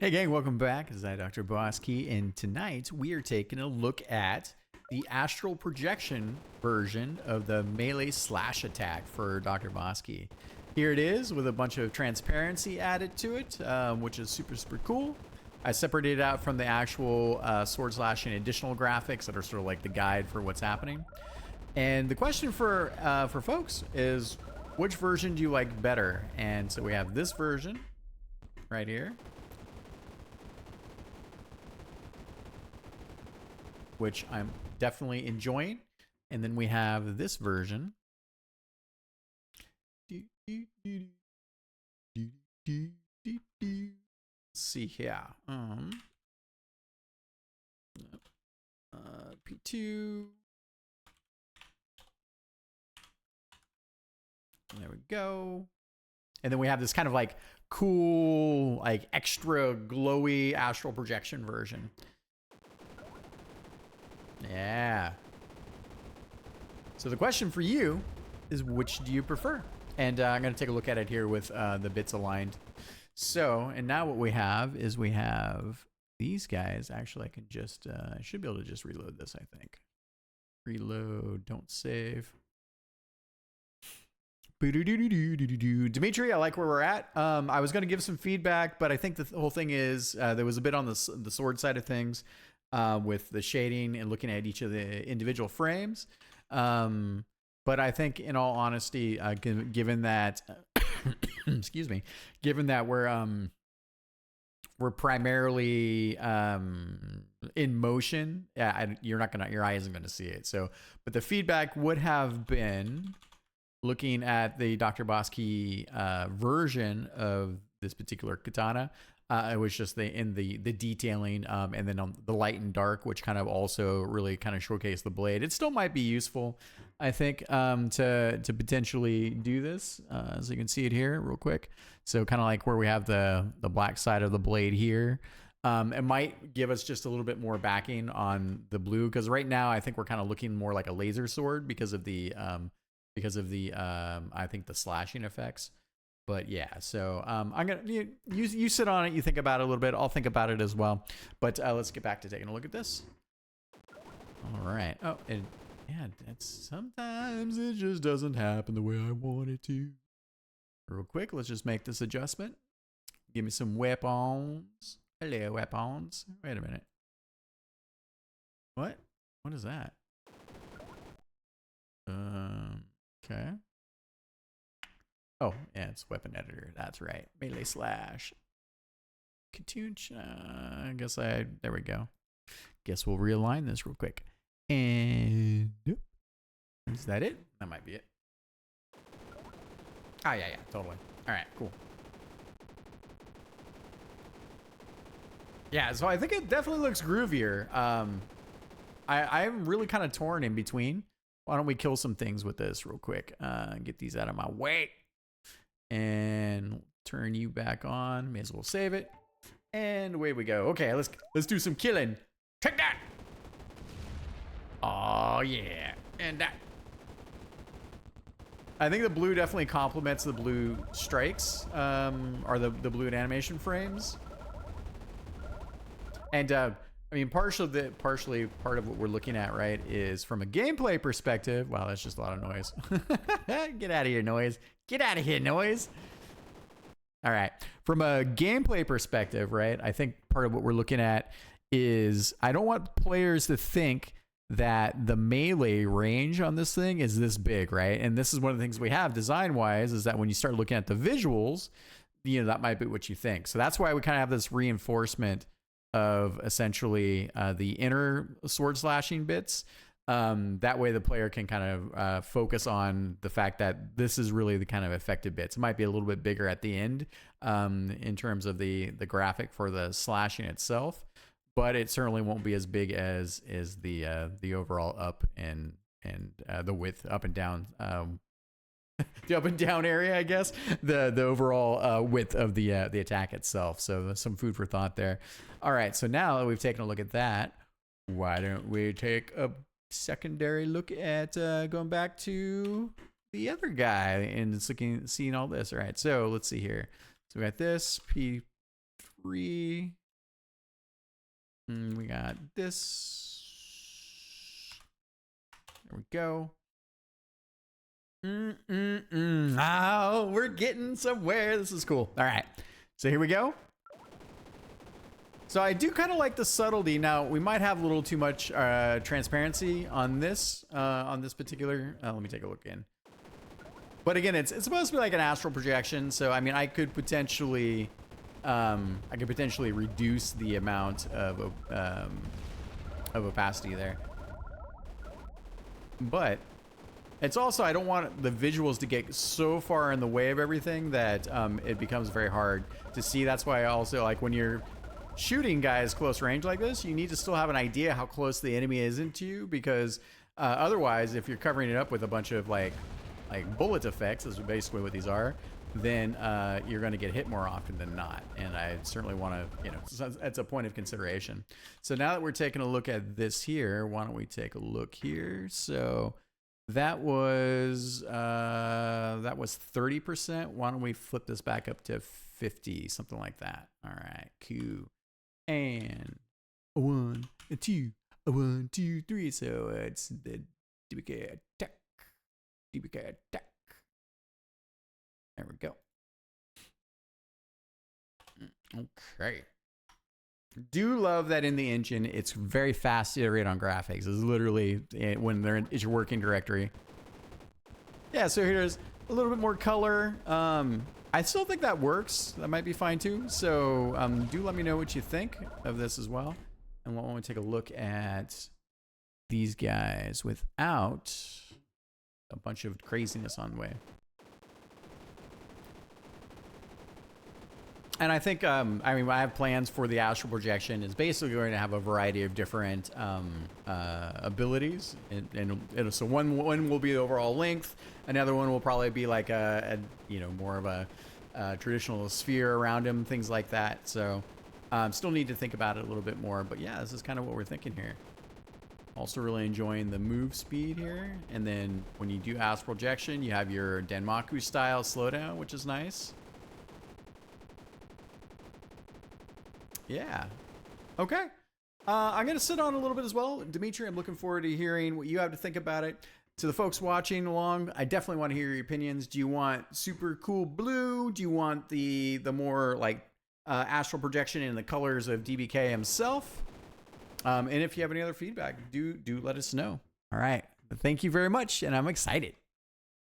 Hey gang, welcome back. This is Dr. Bosky, and tonight we are taking a look at the astral projection version of the melee slash attack for Dr. Bosky. Here it is with a bunch of transparency added to it, which is super cool. I separated it out from the actual sword slashing additional graphics that are sort of like the guide for what's happening. And the question for folks is, which version do you like better? And so we have this version right here, which I'm definitely enjoying. And then we have this version. Let's see here. P2. There we go. And then we have this kind of like cool, like extra glowy astral projection version. Yeah. So the question for you is, which do you prefer? And I'm going to take a look at it here with the bits aligned. So, and now what we have is we have these guys. Actually, I can just, I should be able to just reload this, I think. Reload, don't save. Dimitri, I like where we're at. I was going to give some feedback, but I think the whole thing is there was a bit on the sword side of things. With the shading and looking at each of the individual frames. But I think in all honesty, given that, excuse me, given that we're primarily in motion, your eye isn't going to see it. So, but the feedback would have been looking at the Dr. Bosky version of this particular katana. It was just the detailing and then on the light and dark, which kind of also really kind of showcased the blade. It still might be useful, I think, to potentially do this. So you can see it here real quick. So kind of like where we have the black side of the blade here. It might give us just a little bit more backing on the blue, because right now I think we're kind of looking more like a laser sword because of the I think the slashing effects. But yeah, so I'm gonna you sit on it, you think about it a little bit. I'll think about it as well. But let's get back to taking a look at this. All right. Oh, and yeah, sometimes it just doesn't happen the way I want it to. Real quick, let's just make this adjustment. Give me some weapons. Hello, weapons. Wait a minute. What? What is that? Okay. Oh, yeah, it's weapon editor. That's right. Melee slash. Katunch. There we go. Guess we'll realign this real quick. And is that it? That might be it. Oh, yeah, totally. All right, cool. Yeah, so I think it definitely looks groovier. I'm really kind of torn in between. Why don't we kill some things with this real quick? Get these out of my way. And turn you back on. May as well save it. And away we go. Okay, let's do some killing. Take that. Oh yeah. And that. I think the blue definitely complements the blue strikes, or the blue animation frames. And I mean, partially part of what we're looking at, right, is from a gameplay perspective. Wow, that's just a lot of noise. Get out of here, noise. Get out of here, noise. All right. From a gameplay perspective, right, I think part of what we're looking at is I don't want players to think that the melee range on this thing is this big, right? And this is one of the things we have design-wise, is that when you start looking at the visuals, that might be what you think. So that's why we kind of have this reinforcement of essentially the inner sword slashing bits. That way the player can kind of focus on the fact that this is really the kind of effective bits. It might be a little bit bigger at the end in terms of the graphic for the slashing itself, but it certainly won't be as big as the overall up and the width up and down. The up and down area, I guess, the overall width of the attack itself. So some food for thought there. All right, so now that we've taken a look at that, why don't we take a secondary look at going back to the other guy and seeing all this. All right, so let's see here. So we got this 3. And we got this. There we go. Oh, we're getting somewhere. This is cool. All right. So here we go. So I do kind of like the subtlety. Now, we might have a little too much transparency on this particular. Let me take a look in. But again, it's supposed to be like an astral projection. So I mean, I could potentially reduce the amount of opacity there. But it's also, I don't want the visuals to get so far in the way of everything that it becomes very hard to see. That's why I also like when you're shooting guys close range like this, you need to still have an idea how close the enemy is into you, because otherwise, if you're covering it up with a bunch of like bullet effects, is basically what these are, then you're going to get hit more often than not. And I certainly want to, you know, that's a point of consideration. So now that we're taking a look at this here, why don't we take a look here? So that was 30%. Why don't we flip this back up to 50, something like that. All right, cool. And 1, 2, 1, 2, 3. So it's the DBK attack. DBK attack. There we go. Okay. Do love that in the engine, it's very fast to iterate on graphics. It's literally when they're in it's your working directory. Yeah, so here's a little bit more color. I still think that works. That might be fine too. So do let me know what you think of this as well. And why don't we take a look at these guys without a bunch of craziness on the way. And I think, I mean, I have plans for the astral projection. It's basically going to have a variety of different abilities. And so one will be the overall length. Another one will probably be like a you know, more of a traditional sphere around him, things like that. So still need to think about it a little bit more. But yeah, this is kind of what we're thinking here. Also really enjoying the move speed here. And then when you do astral projection, you have your Denmaku style slowdown, which is nice. Yeah. Okay. I'm going to sit on a little bit as well. Dimitri, I'm looking forward to hearing what you have to think about it. To the folks watching along, I definitely want to hear your opinions. Do you want super cool blue? Do you want the more like astral projection in the colors of DBK himself? And if you have any other feedback, do let us know. All right. Thank you very much, and I'm excited.